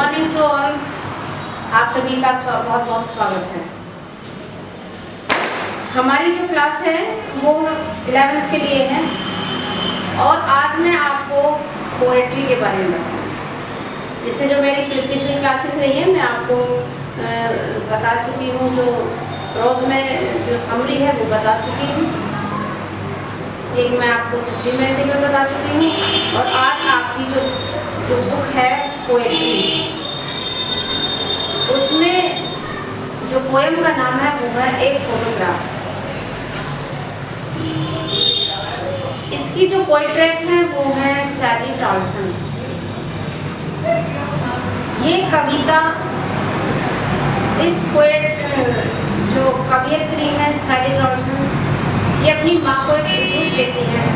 Morning to all. आप सभी का बहुत बहुत स्वागत है। हमारी जो क्लास है वो 11th के लिए है और आज मैं आपको पोएट्री के बारे में बताऊँ। इससे जो मेरी पिछली क्लासेस रही है मैं आपको बता चुकी हूँ, जो रोज़ में जो समरी है वो बता चुकी हूँ, एक मैं आपको सप्लीमेंट्री में बता चुकी हूँ और आज आपकी जो बुक है पोएट्री, उसमें जो पोएम का नाम है वो है एक फोटोग्राफ। इसकी जो पोएट्रेस है वो है सैली टॉल्सन। ये कविता इस पोएट जो कवियत्री है सैली टॉल्सन, ये अपनी माँ को एक ट्रिब्यूट देती हैं,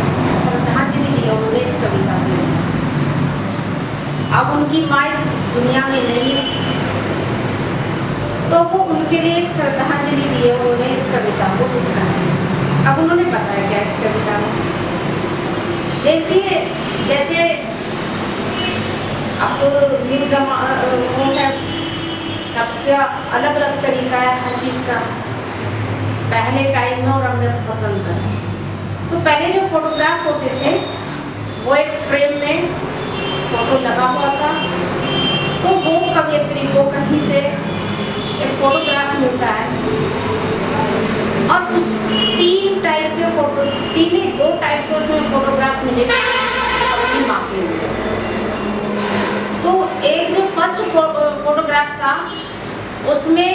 श्रद्धांजलि दी उन्होंने इस कविता की। अब उनकी माँ इस दुनिया में नहीं तो वो उनके लिए एक श्रद्धांजलि दी है उन्होंने इस कविता को लिखा है। अब उन्होंने बताया क्या इस कविता में, देखिए। जैसे अब तो न्यू जमाना है, सबका अलग अलग तरीका है हर चीज़ का, पहले टाइम में और अब में बहुत अंतर है। तो पहले जो फोटोग्राफ होते थे वो एक फ्रेम में फोटो लगा हुआ था, तो वो कवियत्री को कहीं से एक फोटोग्राफ मिलता है और उस तीन टाइप के फोटो, दो टाइप के उसमें फोटोग्राफ मिले अपनी माँ के लिए। तो एक जो फर्स्ट फोटोग्राफ था उसमें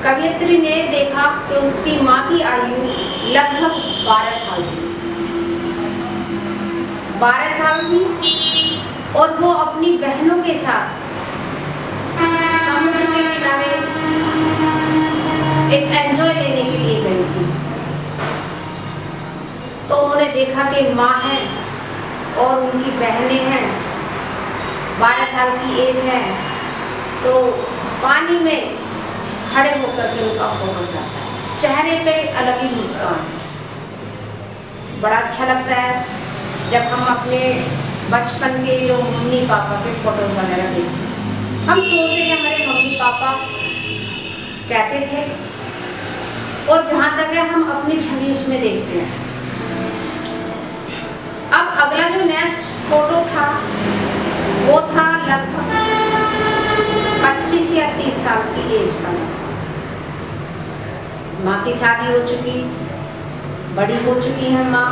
कवियत्री ने देखा कि उसकी माँ की आयु लगभग 12 साल थी, 12 साल थी और वो अपनी बहनों के साथ समुद्र के किनारे एक एंजॉय लेने के लिए गई थी। तो उन्होंने देखा कि माँ है और उनकी बहनें हैं, 12 साल की एज है, तो पानी में खड़े होकर के उनका फोटोग्राफ है, चेहरे पे अलग ही मुस्कान। बड़ा अच्छा लगता है जब हम अपने बचपन के जो मम्मी पापा के फोटोज वगैरह देखते हैं, हम सोचते हैं हमारे मम्मी पापा कैसे थे और जहाँ तक है हम अपनी छवि उसमें देखते हैं। अब अगला जो नेक्स्ट फोटो था वो था लगभग 25 या 30 साल की एज का। माँ की शादी हो चुकी, बड़ी हो चुकी है माँ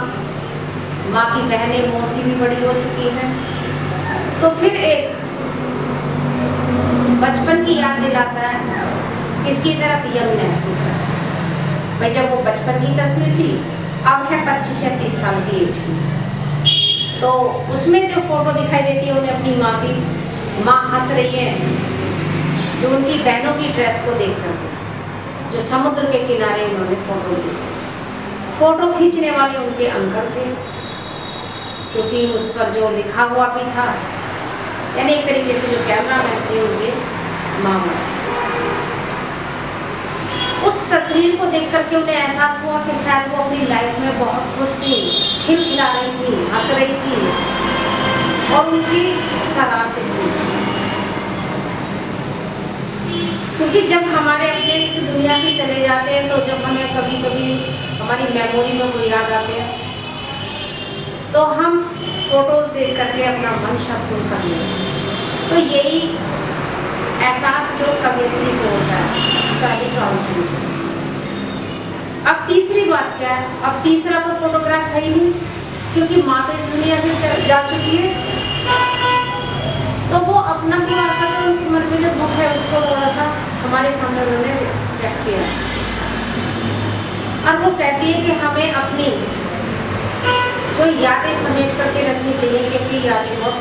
की बहनें मौसी भी बड़ी हो चुकी हैं। तो फिर एक बचपन की याद दिलाता है, किसकी तरफ, यंगनेस की तरफ। भाई जब वो बचपन की तस्वीर थी, अब है 25 या 30 साल की एज की। तो उसमें जो फोटो दिखाई देती है उन्हें अपनी माँ की, माँ हंस रही है जो उनकी बहनों की ड्रेस को देख करके, जो समुद्र के किनारे उन्होंने फोटो ली। फोटो खींचने वाले उनके अंकल थे, क्योंकि उस पर जो लिखा हुआ भी था, यानी एक तरीके से जो कैमरामैन थे उनके मामा थे। उस तस्वीर को देख करके उन्हें एहसास हुआ कि शायद वो अपनी लाइफ में बहुत खुश थी, खिलखिला रही थी, हंस रही थी और उनकी एक शरारत थी उसमें। क्योंकि जब हमारे अपने इस दुनिया से चले जाते हैं तो जब हमें कभी कभी हमारी मेमोरी में वो याद आते हैं तो हम फोटोज देख करके अपना मन शांत कर लेते हैं। तो यही एहसास जो कवियत्री को होता है सैली टॉल्सन। अब तीसरी बात क्या है, अब तीसरा तो फोटोग्राफ है ही नहीं, क्योंकि माँ तो इस दुनिया से जा चुकी है। तो वो अपना थोड़ा सा जो उनके मन में जो दुख है उसको थोड़ा सा हमारे सामने उन्होंने व्यक्त किया और वो कहती है कि हमें अपनी जो यादें समेट करके रखनी चाहिए, क्योंकि यादें बहुत